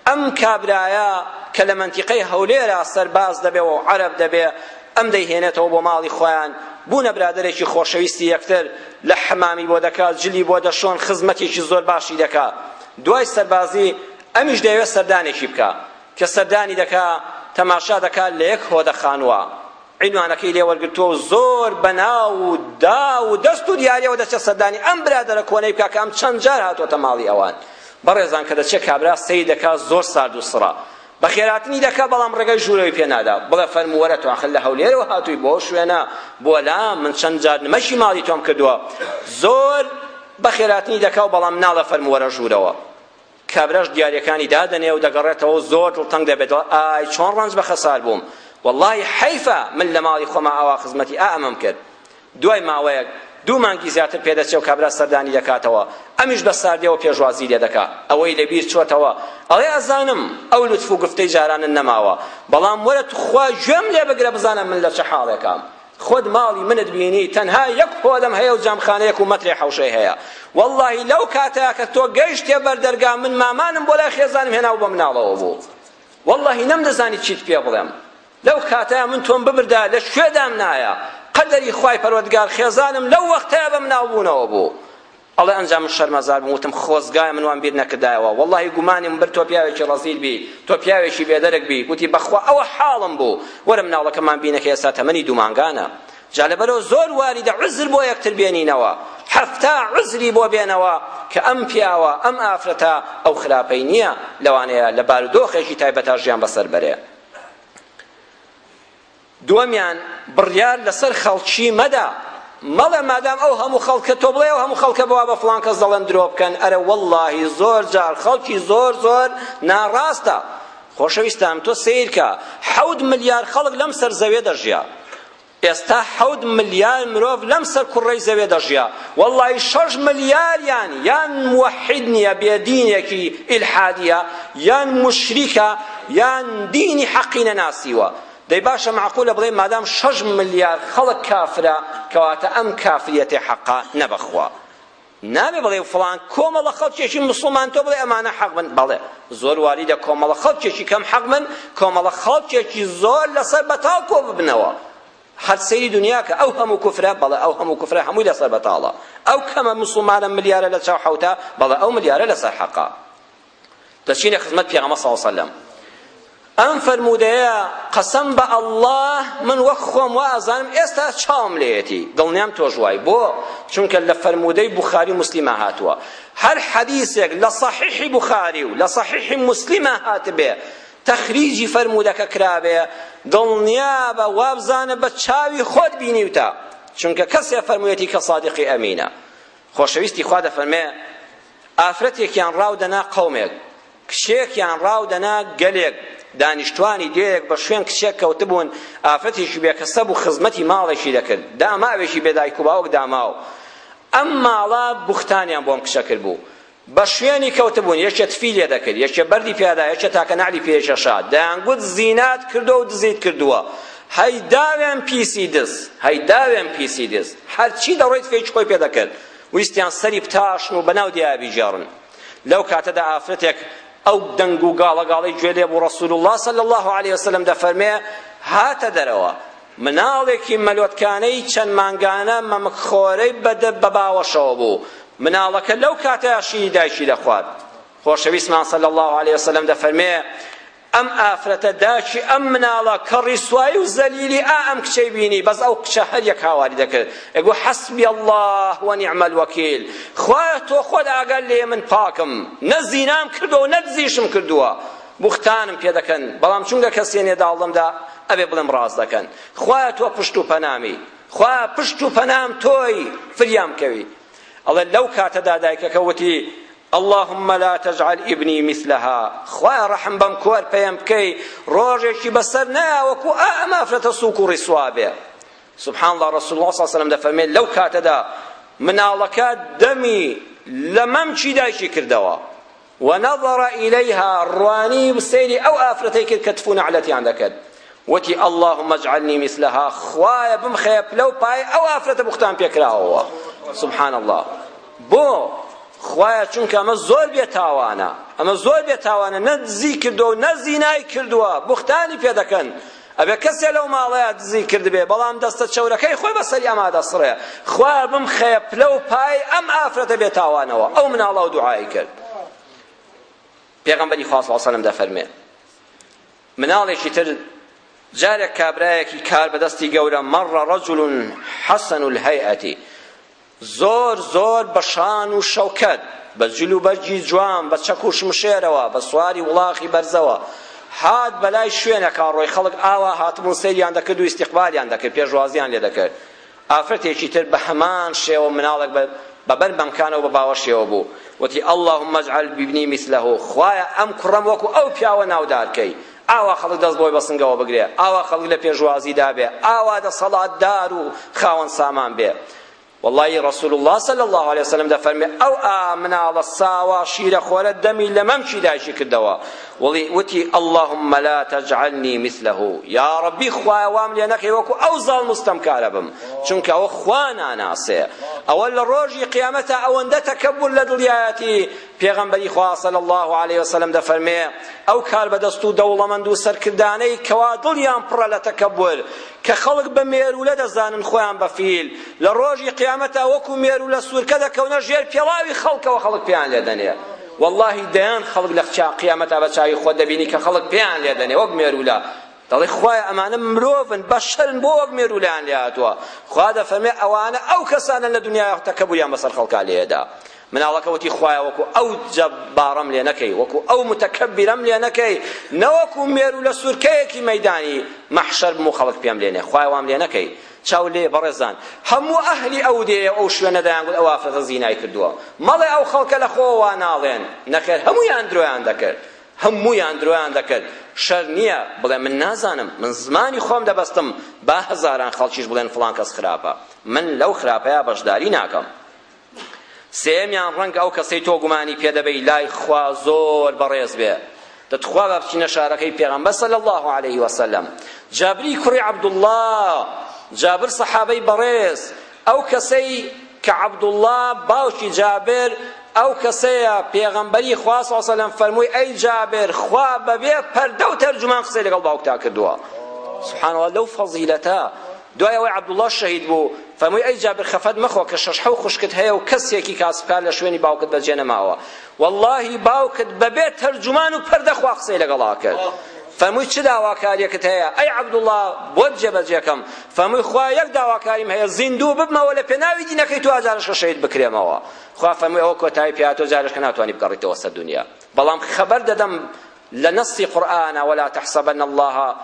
ئەم کابرایە کە لە مەنتیقەی هەولێرە سەرباز دەبێت و عەرەب دەبێت ئەم دەیهێنێتەوە بۆ ماڵی خۆیان بوونە برادەرێکی خۆشەویستی یەکتر لە حەمامی بۆ دەکات جلی بۆ دەشۆن خزمەتێکی زۆر باشی دەکات دوای سەربازی ئەمیش دەیەوێت سەردانێکی بکە کە سەردانی دەکات تەماشا دەکات لە یەک هۆدەخانوە عنوانەکەی لێ وەرگرتووە و زۆر بەناو و دا و دەست و دیاریەوە دەچێت سەردانی ئەم برادەرە کۆنەی بکات کە ئەم چەند جار هاتووەتە ماڵی ئەوان بەڕێزان کە دەچێت کابرا سەی دەکات زۆر سارد و سڕە بە خێراتنی دەکات بەڵام ڕێگەی ژوورەوەی پێ نادا بڵێ فەرمووەرە تۆ ئاخر لە هەولێرەوە هاتووی بۆ شوێنە بۆ لام من چەند جار نمەشی ماڵی تۆم کردووە زۆر بە خێراتنی دەکات و بەڵام ناڵە فەرمووەرە ژوورەوە کابراش دیاریەکانی دادەنێ و دەگەڕێتەوە زۆر دڵتەنگ دەبێتەوە ئای چۆن ڕەنج بە خەسار بووم والله حیفە من لە ماڵی خۆما ئاوا خزمەتی ئەمەم کرد دوای ماوەیەک دوو مانگی زیاتر پێدەچێ و کابرا سەردانی دەکاتەوە ئەمیش بە ساردیەوە پێشوازی لێ دەکات ئەوەی لەبیر چۆتەوە ئەڵێ ئەزانم ئەو لوتف و گفتەی جارانن نەماوە بەڵام وەرە خوا گوێم لێ بگرە بزانم من لە چه حاڵێکم خۆت ماڵی منت بینی تەنها یەک هۆدەم هەیە و جامخانەیەک و مەترێ حەوشەی هەیە والله لەو کاتەیە کە تۆ گەیشتێ بەردەرگا من مامانم بۆ لای خێزانم هێناو بە مناڵەوە بوو والله نەمدەزانی چیت پێ بڵێم لەو کاتەیە من تۆم ببردا لە شوێدام نایە قەدەری خوای پەروەردگار خێزانم لەو وەختەیە بە مناڵ بوونەوە بوو ئەڵێ ئەنجام شەرمەزار بووم وتم خۆزگایە من وام بیر نەکردایەوە والله گومانیم بر تۆ پیاوێکی ڕەزیل بی تۆ پیاوێکی بێدەرێک بی گوتی بەخوا ئەوە حاڵم بوو وەرە مناڵەکەمان بینە کە ئێستا تەمەنی دوو مانگانە جا لەبەرەوە زۆر واریدە عوزر بۆ یەکتر بێنینەوە 70 عوزری بۆ بێنەوە کە ئەم پیاوە ئەم ئافرەتە ئەو خراپەی نییە لەوانەیە لە بارودۆخێکی تایبەتە ژیان بەسەر بەرێ دووەمیان بڕیار لەسەر خەڵکی مەدا مەڵێ مادام ئەو هەموو خەڵکە تۆ بڵێ ئەو هەموو خەڵکە بەوا بە فڵان کەس دەڵێن درۆ بکەن ئەرە وەڵڵاهی زۆر جار خەڵکی زۆر زۆر ناڕاستە خۆشەویستم تۆ سیرکە 7 ملیار خەڵک لەم سەر زەوێ دەژیا ئێستا 7 ملیار مرۆڤ لەم سەر کوڕەی زەوێ دەژیا وەڵڵاهی 6 ملیاریان یان موحید نییە بێدینێکی ئیلحادیە یان مشریکە یان دینی حەقی نەناسیوە دەی باشە معقولە بڵێ مادام 6 ملیار خەڵک کافرە کەواتە ئەم کافریەتێ حەقا نەبەخوا نابێ بڵێ فڵان کۆمەڵە خەڵکێکی مسڵمان تۆ بڵێ ئەمانە حەق بن بەڵێ زۆر واریدە کۆمەڵە خەڵکێکی کەم حەق بن کۆمەڵە خەڵکێکی زۆر لەسەر بەتاڵ کۆ ببنەوە هەر سەیری دنیا کە ئەو هەموو کوفرە بەڵێ ئەو هەموو کوفرە هەمووی لەسەر بەتاڵە ئەو کەمە مسڵمانە ملیارە لە چاو حەوتە بەڵێ ئەو ملیارە لەسەر حەقا دەچینە خزمەت پێغەمبەر صلی الله علیه وسلم ئەم فەرموودەیە قەسەم بە ئەڵڵاه من وەک خۆم وا ئەزانم ئێستا چاوم لێیەتی دڵنیام تۆش وای بۆ چونکە لە فەرموودەی بوخاری موسلیمە هاتووە هەر حەدیثێک لە صەحیحی بوخاری و لە صەحیحی موسلیمە هاتبێ تەخریجی فەرموودەکە کرابێ دڵنیابە وابزانە بە چاوی خۆت بینیوتە چونکە کەسێ فەرموویەتی کە صادقی ئەمینە خۆشەویستی خوا دەفەرمێ ئافرەتێکیان ڕاودەنا قەومێک، کشێکیان ڕاودەنا گەلێک، دانیشتوانی دێرێک بە شوێن کچێک کەوتبوون، ئافرەتێکی بێکەسە بوو خزمەتی ماڵێکی دەکرد، داماوێکی بێدایک و باوک داماو. ئەم ماڵە بوختانیان بۆم کچە کرد بوو، بە شوێنی کەوتبوون، یەکێ تفی لێ دەکرد، یەکێ بەردی پێدا، یەکێ تاکە نعلی پێشەشا، دەیانگوت زینات کردو و دزیت کردووە، هەیداوێن پیسی دز، هەیداوێن پیسی دز، هەرچی دەڕۆیت فێکی خۆی پێ دەکرد، ویستیان سەری بتاشن و بەناو دیار بیژێڕن. لەو کاتەدا ئافرەتێک ئەو دەنگ و گاڵەگاڵەی گوێ لێ بوو ڕەسوول الله صلی الله علیه وسلم دەفەرمێ هاتە دەرەوە، مناڵێکی مەلۆتکانەی چەند مانگانە مەمکخۆرەی بە باوەشەوە بوو، مناڵەکە لەو کاتەیە شیری دایکی دەخوات. خۆشەویستمان صلی الله علیه وسلم دەفەرمێ ئەم ئافرەتە داچی ئەم مناڵە کە ڕیسوایی و زەلیلی ئەم کچەی بینی، بەس ئەو کچە هەر یەک هاواری دەکرد، ئەگو حەسبی الله وەنیعم الوەکیل، خوایە تۆ خۆت ئاگەر لێ من پاکم، نە زینام کردووە و نە دزیشم کردووە، بوختانم پێ دەکەن، بەڵام چونکە کەسێنێ داڵمدا ئەبێ بڵێم ڕاست دەکەن. خوایە تۆ پشت و پەنامی، خوایە پشت و پەنام تۆی، فریام کەوی. ئەڵێ لەو کاتەدا دایکەکە وتی اللهم لا تجعل ابني مثلها، خوای رحم بم کۆر پێم بکەی ڕۆژێکی بەسەر نایوەکو ئەم ئافرەتە سووک و ڕیسوا بێ. سبحان الله، رسول الله صلی الله عليه وسلم دەفەرمێت لەو کاتەدا مناڵەکە دەمی لە مەمچی دایکی کردەوە، ونظر إليها ڕوانی سەیری ئەو ئافرەتەی کرد کە تفو نەعلەتیان دەکرد، وتی اللهم اجعلني مثلها، خوایە بمخەیە پلە و پای ئەو ئافرەتە بوختان پێکراوەوە. سبحان الله. بۆ خوایە چونکە ئەمە زۆر بێتاوانە، ئەمە زۆر بێتاوانە، نە دزی کردووە و نە زینای کردووە، بوختانی پێ دەکەن. ئەبێ کەسێ لەو ماڵەیە دزی کردبێ بەڵام دەستە چەورەکەی خۆی بەسەری ئەما دەسڕێ، خوایە بمخەیە پلە و پای ئەم ئافرەتە بێتاوانەوە. ئەو مناڵە و دوعای کرد. پێغەمبەری خوا صلی الله علیه وسلم دەفەرمێ مناڵێکی تر جارێک کابرایەکی کار بەدەستی گەورە، مەڕە ڕەجوڵ حەسەن الهەیئەتی، زۆر زۆر بە شان و شەوکەت، بە جل و بەرجی جوان، بە چەک و شمشێرەوە، بە سواری وڵاخی بەرزەوە، هات بەلای شوێنەکە ڕۆی خەڵک ئاوا هاتبوون سەیریان دەکرد و ئیستیقبالیان دەکرد، پێشوازیان لێ دەکرد. ئافرەتێکی تر بە هەمان شێوە مناڵێک بەبەر بەمکانەوە بە باوەشێوە بوو، وتی اللهم اجعل بابني مثله، خوایە ئەم کوڕەم وەکو ئەو پیاوە ناودارکەی، ئاوا خەڵک دەست بۆی بەسنگەوە بگرێ، ئاوا خەڵک لە پێشوازیدا بێ، ئاوا دەسەڵاتدار و خاوەن سامان بێ. والله رسول الله صلى الله عليه وسلم دەفەرمێ ئەو مناڵە ساوا شیرە خۆرە دەمی لە مەمچی دایکی کردەوە، وتی اللهم لا تجعلني مثله، یا ربی خوایە وام لێ نەکەی وەکو ئەو زاڵ مستەمکارە بم، چونکە ئەوە خوا ناناسێ. ئەوە لە ڕۆژی قیامەتە ئەوەندە تەکەبور لە دڵیایەتی پێغەمبەری خوا صلی الله عليه وسلم دەفەرمێ ئەو کار بەدەست و دەوڵەمەند و سەرکردانەی کەوا دڵیان پڕە لە تەکەبور، کە خەڵک بە مێرولە دەزانن خۆیان بەفیل، لە ڕۆژی قیامەتە وەکو مێرولە سوورکە دەکەونە ژێر پێڵاوی خەڵکەوە، خەڵک پێیان لێ دەنێ. والله دەیان خەڵک لە قیامەتە بە چاوی خۆ دەبینی کە خەڵک پێیان لێ دەنێ وەک مێرولە، دەڵێ خوایە ئەمانە مرۆڤن، بەشەرن، بۆ وەک مێرولەیان لێ هاتووە. خوا دەفەرمێ ئەوانە ئەو کەسانە لە دنیای تەکەبوریان بەسەر خەڵکا لێدا. مناڵەکە وتی خوایە وەکو ئەو جەبارەم لێ نەکەی، وەکو ئەو متەکەبیرەم لێ نەکەی، نەوەکو مێرولە سوورکەیەکی مەیدانی مەحشەر بم و خەڵک پێم لێنێ، خوایە وام لێ نەکەی. چاو لێ بەڕێزان هەموو ئەهلی ئەو دێ ئەو شوێنە دەیانگوت ئەو ئافرەتە زینای کردووە، مەڵێ ئەو خەڵکە لە خۆوە ناڵێن، نەخێر هەموویان درۆیان دەکرد، هەموویان درۆیان دەکرد. شەر نییە بڵێ من نازانم، من زمانی خۆم دەبەستم، با هەزاران خەڵکیش بڵێن فڵان کەس خراپە، من لەو خراپەیە بەشداری ناکەم. سێمیان ڕەنگە ئەو کەسەی تۆ گومانی پێدەبەی لای خوا زۆر بەڕێز بێ، دەتخوا بە بچینە شارەکەی پێغەمبەر صلی الله عليه وسلم. جابری کوڕی عەبدوڵڵاه، جابر سەحابەی بەڕێز، ئەو کەسەی کە عەبدوڵڵاه باوکی جابر ئەو کەسەیە پێغەمبەری خوا صلی الله علیه وسلم فەرمووی ئەی جابر خوا بەبێ پەردە و تەرجمان قسەی لەگەڵ باوکتا کردووە. سبحان الله، لەو فەزیلەتە. دوای ئەوەی عەبدوڵڵاه شەهید بوو فەرمووی ئەی جابر خەفەت مەخۆ کە شەشحە و خوشکت هەیە و کەسێکی کاسبکار لە شوێنی باوکت بەجێ نەماوە، واللهی باوکت بەبێ تەرجمان و پەردە خوا قسەی لەگەڵا کرد. فەرمووی چ داواکاریەکت هەیە؟ ئەی عەبدوڵڵاه بۆت جێبەجێکەم. فەرمووی خوا یەک داواکاریم هەیە، زیندوو ببمەوە لە پێناوی دینەکەی تو ئاجارشکە شەهید بکرێمەوە. خوا فەرمووی ئەوە کۆتایی پێ هاتۆ، جارشکە ناتوانی بگەڕیتەوە سەر دنیا، بەڵام خەبەر دەدەم لە نەسی قورئانە ولا تحسبن الله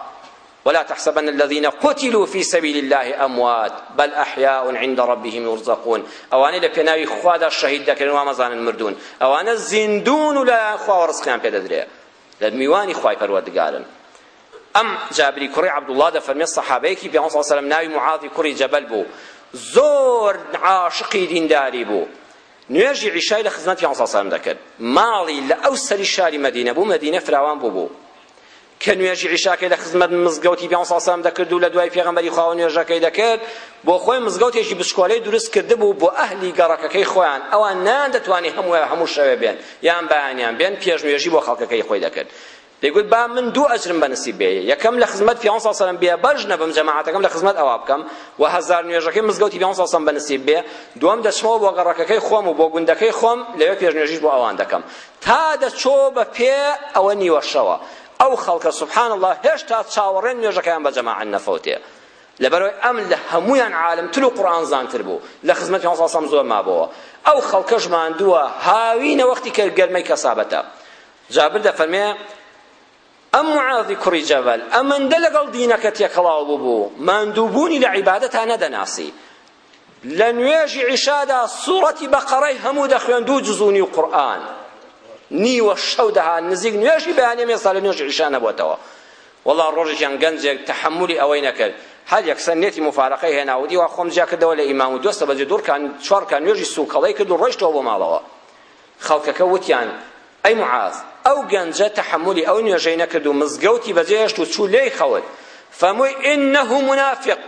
ولا تحسبن الذين قتلوا في سبيل الله أموات بل أحياء عند ربهم يرزقون أواني لبناوي خوادا الشهيد دكرن وامزان المردون أوانا الزندون لا خوا ورزقيان بيدا دريا لدميواني خواي پروردگارن أم جابري كري عبد الله ده فرمي الصحابيكي بيان صلى الله عليه وسلم ناوي معاذ كري جبل بو زور عاشقي دينداري بو نوێژی عیشای لە خزمەتی پێغەمبەر صلی الله علیه و سلم دەکرد ماڵی لە ئەوسەری شاری مەدینە بوو مەدینە فراوان بوو کە نوێژی عیشاکەی لە خزمەت مزگەوتی پێغەمبەر صلی الله علیه و سلم دەکرد و لە دوای پێغەمبەری خوا نوێژەکەی دەکرد بۆ خۆی مزگەوتێکی بچکۆلەی دروست کرده بوو بۆ ئەهلی گەڕەکەکەی خۆیان ئەوان نادەتوانی هەموو شەوێ بێن یان بەیانیان بێن پێش نوێژی بۆ خەڵکەکەی خۆی دەکرد دەیگوت با من دوو ئەجرم بەنسیب بێ یەکەم لە خزمەت پێغەمبەر صلی الله علیه و سلم بێ بەش نەبم جەماعەتەکەم لە خزمەت ئەوا بکەم و هەزار نوێژەکەی مزگەوتی پێغەمبەر صلی الله علیه و سلم بەنسیب بێ دووەم دەچمەوە بۆ گەڕەکەکەی خۆم و بۆ گوندەکەی خۆم لەوێ پێش نوێژیش بۆ ئەوان دەکەم تا دەچۆ بە پێ ئەوە نیوە شەوە ئەو خەڵکە سبحان الله هێشتا چاوەڕێن نوێژەکەیان بە جەماعەت نەفەوتێ لەبەرەوەی ئەم لە هەمویان عالمتر و قورئان زانتر بوو لە خزمەت پێغەمبەر صلی الله علیه و سلم زۆر مابەوە ئەو خەڵکەش ماندووە هاوینە وەختی کە گەرمەی کەسابەتە جابر دەفەرمێ ئەم معاذی کوڕی جەبەل ئەمەندە لەگەڵ دینەکە تێکەڵاو بوو ماندووبوونی لە عیبادەتا نەدەناسی لە نوێژی عیشادا سوڕەتی بەقەڕەی هەموو دەخوێند و جزوونی و قورئان نیوە شەو دەهات نزیک نوێژی بەیانیە مێستا لە نوێژی عیشا نەبووەتەوە وەڵا ڕۆژێکیان گەنجێک تەحەمولی ئەوەی نەکرد هەر یەکسەر نێتی مفارەقەی هێناوەتی وا خۆم جیا کردەوە لە ئیمام و دۆستە بەجێ دوورکان چوارکان نوێژی سووکەڵەی کرد و ڕۆیشتەوە بۆ ماڵەوە خەڵکەکە وتیان ئەی معاذ ئەو گەنجە تەحەمولی ئەو نوێژەی نەکرد و مزگەوتی بەجێهێشت و چوو لێی خەوت فەرمووی ئینەه منافق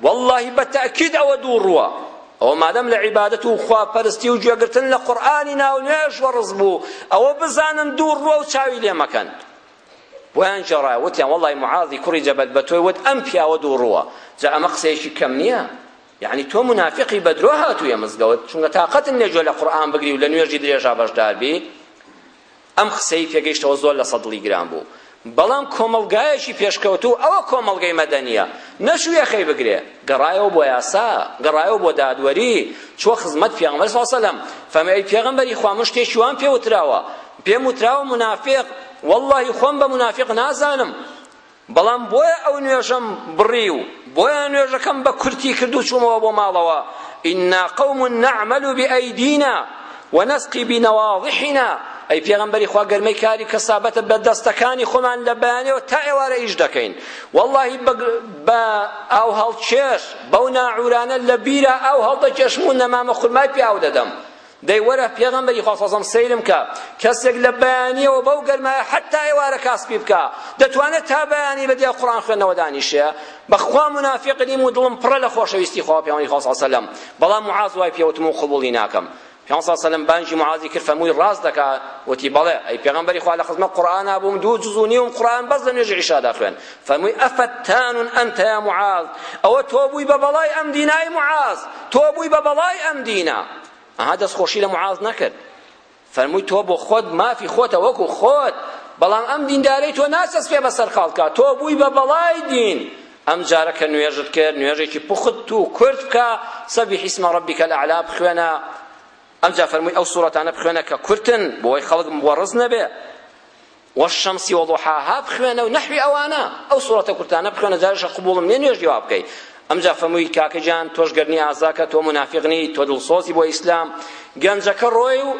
والله بەتەئکید ئەوە دوو ڕووە ئەوە مادەم لە عیبادەت و خواپەرستی و گوێگرتن لە قورئانی ناو نوێژ وەڕز بوو ئەوە بزانن دوو ڕووە و چاوی لێ مەکەن بۆیان جێڕایە وتیان وەڵڵی معاذی کوڕی جەبەل بە تۆی وت ئەم پیاوە دوو ڕووە جا ئەمە قسەیەکی کەم نییە یعنی تۆ منافقی بەدرۆ هاتوویە مزگەوت چونکە تااقەتت نییە گوێ لە قورئان بگری و لە نوێژی درێژا بەشدار بی ئەم قسەی پێگەیشتەوە زۆر لە سەدڵی گران بوو بەڵام کۆمەڵگایەکی پێشکەوتوو ئەوە کۆمەڵگەی مەدەنیە نەچوویە خەی بگرێ گەڕایەوە بۆ یاسا گەڕایەوە بۆ دادوەری چووە خزمەت پێغەمبەر صلی الله علیه و سلم فەرمووی ئەی پێغەمبەری خوا من شتێکی وام پێ وتراوە پێم وتراوە منافق والله خۆم بە منافق نازانم بەڵام بۆیە ئەو نوێژەم بڕی و بۆیە نوێژەکەم بە کورتی کرد و چوومەوە بۆ ماڵەوە ئینا قەوم نعمل بئەیدینا ونسقي بنواضحنا ئەی پێغەمبەری خوا گەرمەی کاری کەسابەتە بە دەستەکانی خۆمان لە بەیانەوە تا ئێوارە ئیش دەکەین واللهی بە ئاو هەڵچێش بەو ناعورانە لە بیرە ئاو هەڵدەکێشم و نەمامە خورمای پێ ئاو دەدەم دەی وەرە پێغەمبەری خوا سەڵسەڵ سەیرم کە کەسێک لە بەیانیەوە بەو گەرمایە حتا ئێوارە کاسبی بکە دەتوانێت تا بەیانی بەدیا قورئان خوێندنەوە دانیشێ بەخوا منافق نیم و دڵم پڕە لە خۆشەویستی خوا پێغەمبەری خوا سەڵ سەلەم بەڵام معاذ وای پێوتم و قبوڵی ناکەم پیامبر صلی الله علیه و سلم بانجی معاذی کرد فەرمووی ڕاست دەکات وتی بەڵێ ئەی پێغەمبەری خوا لە خزمەت قورئان بووم دوو جوز و نیوم قورئان بەس لە نوێژی عیشادا خوێن فەرمووی ئەفەتان ئەنتە یا معاذ ئەوە تۆ بووی بە بەڵای ئەم دینای معاذ تۆ بووی بە بەڵای ئەم دینە ئەها دەستخۆشی لە معاذ نەکرد فەرمووی تۆ بۆ خۆت مافی خۆتە وەکو خۆت بەڵام ئەم دیندارەی تۆ ناچەسپێ بەسەر خاڵکە تۆ بووی بە بەڵای دین ئەم جارە کە نوێژت کرد نوێژێکی پوخت و کورت بکە سەبیح اسم ربک الأعلا بخوێنە ئەمجا فەرمووی ئەو سوورەتانە بخوێنە کە کورتن بۆی خەڵک مبەڕز نەبێ والشەمسی وضحاها بخوێنە و نەحوی ئەوانە ئەو سوورەتە کورتانە بخوێنە جارێشە قبوڵم نییە نوێژی وا بکەی ئەمجا فەرمووی کاکە جان تۆش گەرنی ئازاکە تۆ منافقنی تۆ دڵسۆزی بۆ ئیسلام گەنجەکە ڕۆی و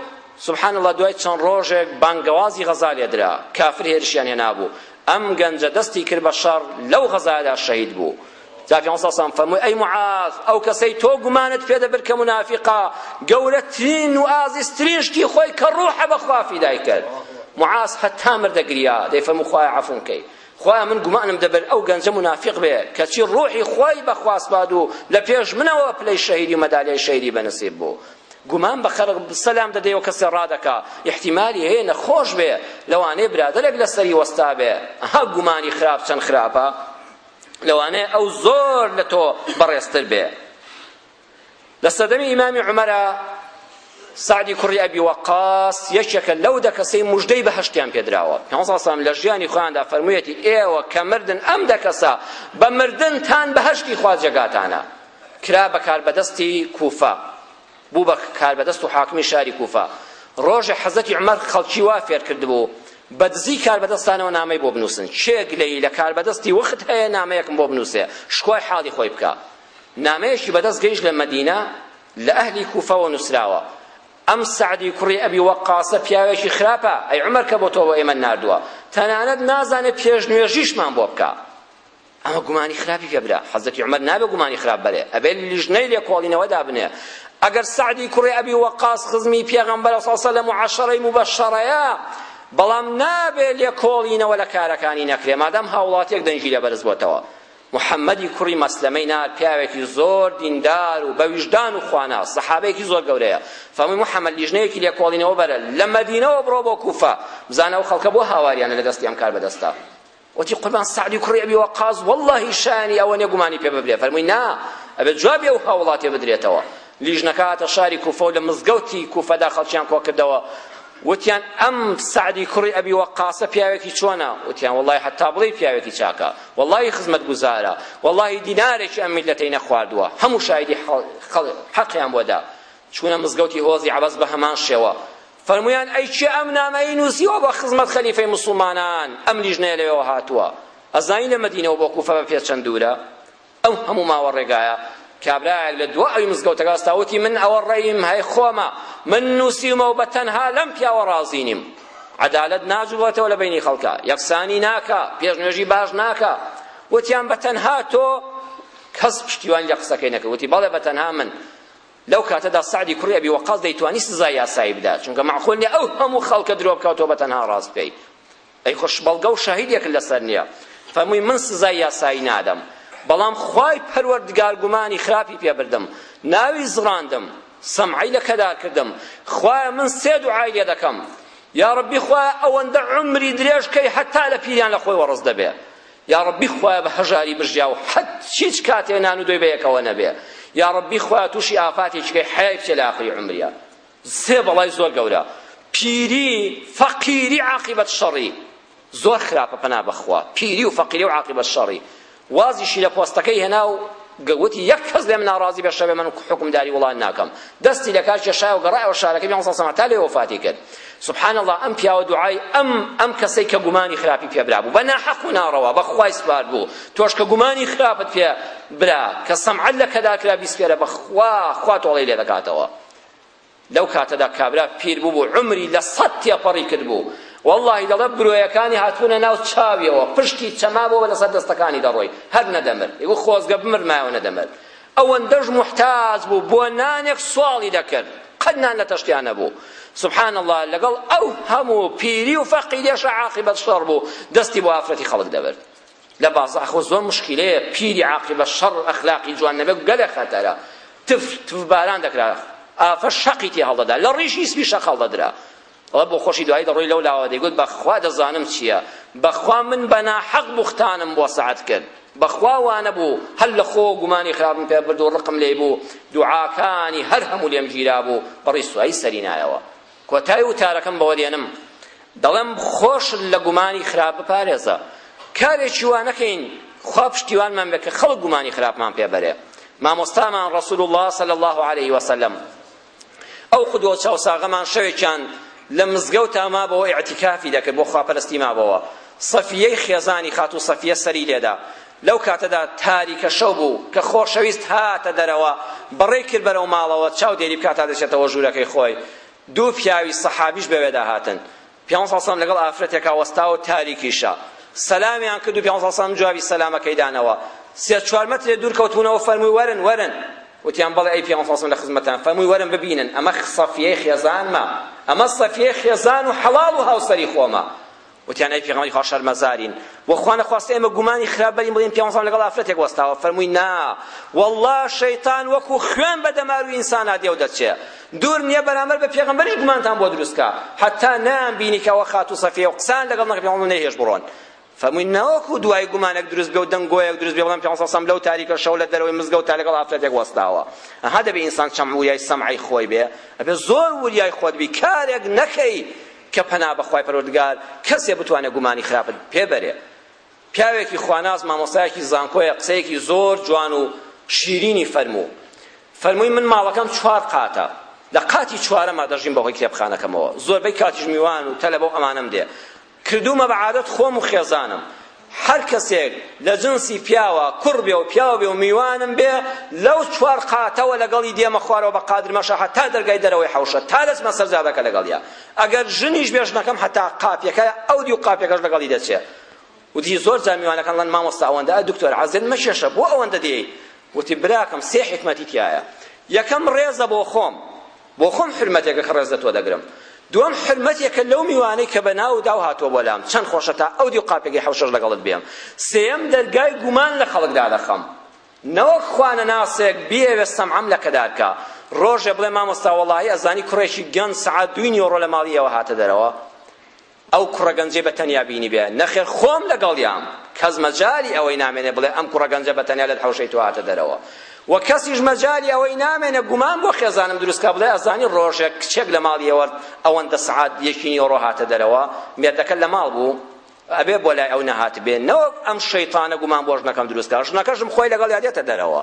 سبحان الله دوای چەند ڕۆژێک بانگەوازی غەزا لێدرا کافر هێرشیان هێنابوو ئەم گەنجە دەستی کرد بە شەڕ لەو غەزادا شەهید بوو جافی علیه السلام فەرمووی ئەی معاذ ئەو کەسەی تۆ گومانت پێ دەبێت کە منافقە گەورەترین و ئازیزترین شتی خۆی کە ڕوحە بەخوا فیدای کرد معاذ هەتا مردەگریا دەیفەرموو خوایە عەفوم کەی خوایە من گومانم دەبێت ئەو گەنجە منافق بێ کەچی ڕوحی خۆی بەخواست باد و لە پێش منەوە پلەی شەهیدی و مەدالیای شەهیدی بەنسیب بوو گومان بە خەڵک سەلام دەدەیەوە کەسێ ڕادەکا احتیمالی هەیە نەخۆش بێ لەوانەیە برادەرێک لەسەری وەستا بێ ئەها گومانی خراپ چەند خراپە لەوانەیە ئەو زۆر لە تۆ بەڕێزتر بێ لە سەردەمی ئیمامی عومەرە سعدی کوڕی ئەبی وەقاس یەکێکە لەو دە کەسەی موژدەی بەهەشتیان پێدراوە پێغەمبەر صلی الله علیه و سلم لە ژیانی خۆیاندا فەرموویەتی ئێوە کە مردن ئەم دە کەسە بە مردنتان بەهەشتی خوا جێگاتانە کرا بە کاربەدەستی کوفە بوو بە کاربەدەست و حاکمی شاری کوفە ڕۆژێ حەزەتی عومەر خەڵکی وا فێر کردبوو بەدزی کاربەدەستانەوە نامەی بۆ بنووسن چێک لەی لە کاربەدەستی وەخت هەیە نامەیەکم بۆ بنووسێ شکوای حاڵی خۆی بکە نامەیەکی بەدەست گەیشت لە مەدینە لە ئەهلی کوفەوە نووسراوە ئەم سەعدی کوڕی ئەبی وەقاسە پیاوێکی خراپە ئەی عومەر کە بۆ تۆ بۆ ئێمە ناردووە تەنانەت نازانێت پێشنوێژیشمان بۆ بکە ئەمە گومانی خراپی پێ برا حەزەتی عومەر نابێ گومانی خراپ بەرێ ئەبێ لیژنەی لێکۆڵینەوەدا بنێ ئەگەر سەعدی کوڕی ئەبی وەقاس خزمی پێغەمبەر صلی الله علیه و سلم و عەشەرەی مبەشەرەیە بەڵام نابێ لێکۆڵینەوە لە کارەکانی نەکرێ مادام هاوڵاتیەک دەنگی لەبەرز بۆتەوە محەممەدی کوڕی مەسلەمەی نار پیاوێکی زۆر دیندار و بە ویژدان و خواناس سەحابەیەکی زۆر گەورەیە فەرمووی محەممەد لیژنەیەکی لێکۆڵینەوە بەرە لە مەدینەوە بڕۆ بۆ کوفە بزانە ئەو خەڵکە بۆ هاواریانە لە دەستی ئەم کار بەدەستە وتی قوربان سەعدی کوڕی ئەبی وەقاس وەڵڵاهی شانی ئەوە نییە گومانی پێ ببرێ فەرمووی نا ئەبێت جوابی ئەو هاوڵاتیە بدرێتەوە لیژنەکە هاتە شاری کوفە و لە مزگەوتی کوفەدا خەڵکیان کۆ کردەوە وتیان ئەم سەعدی کوڕی ئەبی وەقاسە پیاوێکی چۆنە وتیان وەڵڵاهی حەتا بڵێ پیاوێکی چاکە وەڵڵاهی خزمەتگوزارە وەڵڵاهی دینارێکی ئەم میلەتەی نەخواردووە هەموو شایدی حەقیان بۆ دا چوونە مزگەوتی هۆزی عەبەس بە هەمان شێوە فەرموویان ئەی چێ ئەم نامەی نووسیوە بە خزمەت خەلیفەی موسڵمانان ئەم لیژنەیە لەوێەوە هاتووە ئەزانی لە مەدینەوە بۆ کوفە بە پێ چەند دوورە ئەو هەموو ماوە ڕێگایە کابرایەک لە دوای مزگەوتەکە ئەستاوتی من ئەوە ڕێیم هەی خۆمە من نووسیمەوە بە تەنها لەم پیاوە ڕازی نیم عەدالەت ناجوڵێتەوە لە بینی خەڵکە یەکسانی ناکە پێشنوێژی باش ناکە وتیان بە تەنها تۆ کەس پشتیوانی لە قسەکەی نەکرد وتی بەڵێ بە تەنها من لەو کاتەدا سەعدی کوڕی ئەبی وەقاس دەیتوانی سزای یاسایی بدات چونکە معقول نییە ئەو هەموو خەڵکە درۆ بکەوتەوە بە تەنها ڕاست بکەی ئەی خۆش بەڵگە و شاهیدێک لەسەر نییە فەرمووی من سزای یاسایی نادەم بەڵام خوای پەروەردگار گومانی خراپی پێبردم ناوی زڕاندم سەمعی لە کەدار کردم خوایە من سێ دوعای لێ دەکەم یا ڕەبی خوایە ئەوەندە عومری درێژکەی حەتا لە پیریان لە خۆی وەڕز دەبێ یا ڕەبی خوایە بە هەژاری بژیا و هیچ کاتێ نان و دوی بە یەکەوە نەبێ یا ڕەبی خوایە تووشی ئافاتێکیکەی حەیای بچێ لە ئاخری عومریە سێ بەڵای زۆر گەورە پیری فەقیری عاقبەت شەڕی زۆر خراپە پەنا بەخوا پیری و فەقیری و عاقبەت شەڕی وازیشی لە پۆستەکەی هێنا و گوتی یەک کەس لێم ناڕازی بە شەوێ من حکمداری وڵات ناکەم دەستی لە کار کێشایە و گەڕایەوە شارەکەی پێ سەڵ تا لێ وەفاتی کرد سبحان الله ئەم پیاوە دوعای ئەم کەسەی کە گومانی خراپی پێ برا بوو بە ناحەق و ناڕەوا بە خوای سپارد بوو تۆش کە گومانی خراپت پێ برا کە سەمعەت لە کەدار کرا بیسپێرە بە خوا تۆڵەی لێ دەکاتەوە لەو کاتەدا کابرا پیر بوو عمری لە 100 تێپەڕی کرد بوو والله دەڵێ برۆیەکانی هاتوونە ناو چاویەوە پشتی چەما بۆ لەسەر دەستەکانی دەڕۆی هەر نەدەمر ئێوە خۆزگە بمرمایەوە نەدەمر ئەوەندەش محتاج بوو بۆ نانێک سواڵی دەکرد قەت نان لە تەشتیان نەبوو سبحان الله لەگەڵ ئەو هەموو پیری و فەقیریەش عاقبەت شەڕ بوو دەستی بۆ ئافرەتی خەڵک دەبرد لە بازاخۆ زۆر مشکلەیە پیری عاقبەت شەڕ ئەخلاقی جوان نەبێت گەلێ خەتەرە تف باران دەکرا ئافە شەقی تێ هەڵدەدا لە ڕیشی سپی شەق هەڵدەدرا ئەوە بۆ خۆشی دوایی دەڕۆی لەو لاوە دەیگوت بەخوا دەزانم چییە بەخوا من بە ناحەق بوختانم بۆ سەعەت کرد بەخوا وانە بوو هەر لە خۆ گومانی خراپم پێ برد و ڕقم لێ بوو دوعاکانی هەر هەموو لێم گیرا بوو بەڕی سوایی سەری نایەوە کۆتایی وتارەکەم بەوە دێنم دەڵێم خۆش لە گومانی خراپ بپارێزە کارێکی وا نەکەین خوا پشتیوانمان بێ کە خەڵک گومانی خراپمان پێ بەرێ مامۆستامان ڕەسوول الله صلی الله عليه وسلم ئەو خودوە چاوساغەمان شەوێکیان لە مزگەوت مابەوە ئیعتیکافی دەکرد بۆ خواپەرستی مابەوە سەفیەی خێزانی خاتوو سەفیە سەری لێدا لەو کاتەدا تاریکە شەو بوو کە خۆشەویست هاتە دەرەوە بەڕێ کرد بەرەو ماڵەوە چاو دێری بکات تا دەچێتەوە ژوورەکەی خۆی دوو پیاوی سەحابیش بەوێدا هاتن پیامبەر صلی الله علیه و لەگەڵ ئافرەتێکا وەستا و تاریکیشە سەلامیان کرد و پیامبەر صلی الله علیه و جوابی سەلامەکەی دانەوە 3-4 مەترێ دوور کەوتبوونەوە فەرمووی وەرن وتیان بەڵێ ئەی پیامبەر صلی الله علیه و لە خزمەتان فەرمووی وەرن ببینن ئەمە سەفیەی خێزانمە ئەمە سەفیەی خێزان و حەڵاڵ و هاوسەری خۆمە وتیان ئەی پێغەمبەری خوا شەرمەزارین وەخوا نەخواستی ئێمە گومانی خراپ بەرین بڵێن پیامبەر صلی الله علیه و لەگەڵ ئافرەتێک وەستاوە فەرمووی نا والله شەیطان وەکو خوێن بە دەمار و ئینسانە دێو دەچێ دوور نییە بەرامبەر بە پێغەمبەریش گومانتان بۆ دروستکە حەتا نەیانبینی کە ئەوە خاتوو سەفیە و قسان لەگەڵ نەکرد پێغەمبەر نەیهێش بڕۆن فەرمووی ناوەکو دوای گومانێک دروست بێ و دەنگۆیەک دروست بێ بەڵام پێغەمبەر صلی الله علیه و لەو تاریکە شەو لە دەرەوەی مزگەوت تا لەگەڵ ئافرەتێک وەستاوە ئەها دەبێ ئینسان چەم وریای سەمعی خۆی بێ ئەبێ زۆر وریای خۆت بی کارێک نەکەی کە پەنا بەخوای پەروەردگار کەسێ بتوانێت گومانی خراپت پێبەرێ پیاوێکی خواناز مامۆستایەکی زانکۆیە قسەیەکی زۆر جوان و شیرینی فەرمووی من ماڵەکەم 4 قاتە لە قاتی 4ەمە دەژیم بەهۆی کتێبخانەکەمەوە زۆربەی کاتیش میوان و تەلەبە و ئەمانەم دێ کردومە بە عادەت خۆم و خێزانم هەر کەسێک لە جنسی پیاوە کوڕ بێ و پیاو بێ و میوانم بێ لەو چوار قاتەوە لەگەڵی دێمە خوارەوە بە قادر مەشە تا دەرگای دەرەوەی حەوشە تا دەچمە سەرجادەکە لەگەڵیا ئەگەر ژنیش بێ ژنەکەم هەتا قاپیەکە ئەو دی و قاپیەکەش لەگەڵی دەچێت وتی زۆر جار میوانەکان لەن مامۆستا ئەوەندە دکتۆر عەزیز مەشێشە بۆ ئەوەندە دێی وتی براکەم سێ حکمەتی تایە یەکەم ڕێزە بۆ خۆم حرمەتێکە کە ڕێز لە تۆ دەگرم دوم حرمەتێکە لەو میوانەی کە بە ناو داو هاتووە بۆ لام چەند خۆشە تا ئەو دی و قاپێکی حەوشەش لەگەڵت بێم سێم دەرگای گومان لە خەڵکدا دەخەم نەوەک خوانە ناسێک بیەوێ سەمعەم لە کەدارکە ڕۆژێ بڵێ مامۆستا وەڵاهی ئەزانی کوڕێکی گەنج سەعات 2 نیۆڕۆ لە ماڵیەوە هاتە دەرەوە ئەو کوڕە گەنجێ بە تەنیا بینی بێ نەخێر خۆم لەگەڵیام کەس مەجالی ئەوەی نامێنێ بڵێ ئەم کوڕە گەنجە بە تەنیا لە حەوشەی تۆ هاتە دەرەوە و کەسیش مەجالی ئەوەی نامێنێ گومان بۆ خێزانم دروستکە بڵێ ئەزانی ڕۆژێک کچێک لە ماڵیەوە ئەوەندە سەعات 1 نیۆڕۆ هاتە دەرەوە مێردەکە لە ماڵ بوو ئەبێ بۆ لای ئەو نەهات بێ نەوەک ئەم شەیتانە گومان بۆ ژنەکەم دروستکە ژنەکەشم خۆی لەگەڵ یادێتە دەرەوە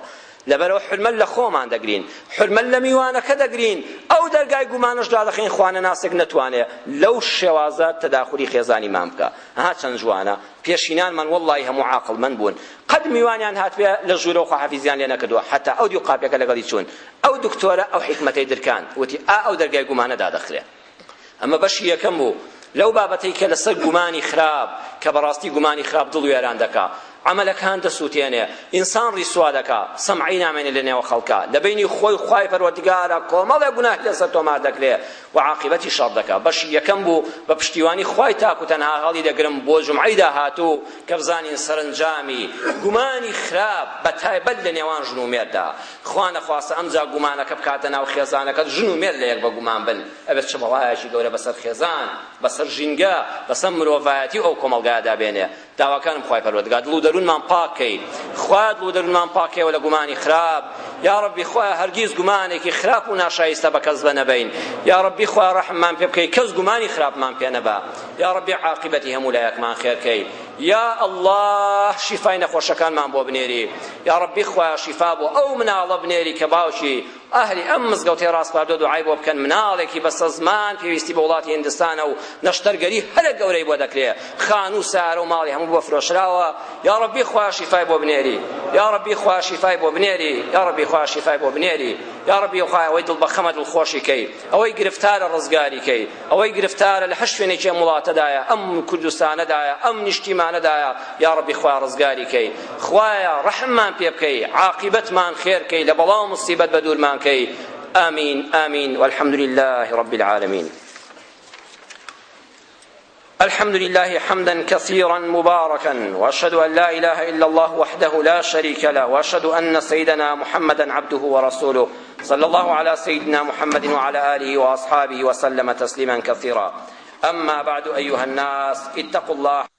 لەبەرەوە حرمەت لە خۆمان دەگرین حرمەت لە میوانەکە دەگرین ئەو دەرگای گومانشدا دەخین خوانە ناسێک نەتوانێ لەو شێوازە تەداخوری خێزانیمان بکە ها چەند جوانە پێشینانمان وەڵڵاهی هەموو عاقڵمەند بوون قەد میوانیان هاتبێ لە ژوورە و خواحافیزیان لێ نەکردووە حتا ئەو دی و قاپیەکە لەگەڵی چوون ئەو دکتۆرە ئەو حکمەتەی درکاند وتی ئەو دەرگای گومانە دادەخرێ ئەمە بەشی یەکەم بوو لەو بابەتەی کە لەسەر گومانی خراپ کە بەڕاستی گومانی خراپ دڵ وێران دەکا عملەکان دەسووتێنێ ئینسان ڕیسوا دەکا سەمعی نامێنێ لە نێوە خەڵکا لە بینی خۆی خوای پەروەردگارە کۆمەڵێ گوناه لەسەر تۆمار دەکرێ و عاقبەتی شەڕ دەکا بەشی یەکەم بوو بە پشتیوانی خوای تاکو تەنها هەڵی دەگرم بۆ جومعەی داهاتوو کە بزانین سەرنجامی گومانی خراپ بە تایبەت لە نێوان ژن و مێردا خوا نەخواستە ئەمجا گومانەکە بکاتە ناو خێزانەکەت ژن و مێرد لە یەک بە گومان بن ئەبێت چ بەڵایەکی گەورە بەسەر خێزان بەسەر ژینگە بەسەر مرۆڤایەتی ئەو کۆمەڵگایەدا بێنێ داواکانم خوای پەروەردگار دڵ و دەروونمان پاکەی خوا دڵ و دەروونمان پاکەیەوە لە گومانی خراپ یا ربی خوا هەرگیز گومانێکی خراپ و ناشایستە بە کەس بنەبین یا ربی خوا ڕەحممان پێ بکەی کەس گومانی خراپمان پێ نەبا یا ربی عاقبەتی هەموو لایەکمان خێرکەی یا الله شیفای نەخۆشەکانمان بۆ بنێری یا ربی خوا شیفا بۆ ئەو مناڵە بنێری کە باوکی ئەهلی ئەم مزگەوتەی ڕاستپاردۆ دوعای بۆ بکەن مناڵێکی بەسە زمان پێویستی بە وڵاتی هیندستانە و نەشتەرگەری هەرە گەورەی بۆ دەکرێ خان و سارە و ماڵی هەموو بۆ فرۆشراوە یا ربی خوا شیفای بۆ بنێری یا ربی خوا شیفای بۆ بنێری یا ربی خوا شیفای بۆ بنێری یا ربی خوا ئەوەی دڵ بە خەمە دڵخۆشی کەی ئەوەی گرفتارە ڕزگاری کەی ئەوەی گرفتارە لە هەر شوێنێکی ئەم وڵاتەدایە ئەم کوردستانەدایە ئەم نیشتیمانەدایە یا ربی خوا ڕزگاری کەی خوایە ڕەحممان پێ بکەی عاقبەتمان خێر کەی لە بەڵاو مصیبەت بە دوورمان کەی آمين آمين والحمد لله رب العالمين الحمد لله حمدا كثيرا مباركا وأشهد أن لا إله إلا الله وحده لا شريك له وأشهد أن سيدنا محمدا عبده ورسوله صلى الله على سيدنا محمد وعلى آله وأصحابه وسلم تسليما كثيرا أما بعد أيها الناس اتقوا الله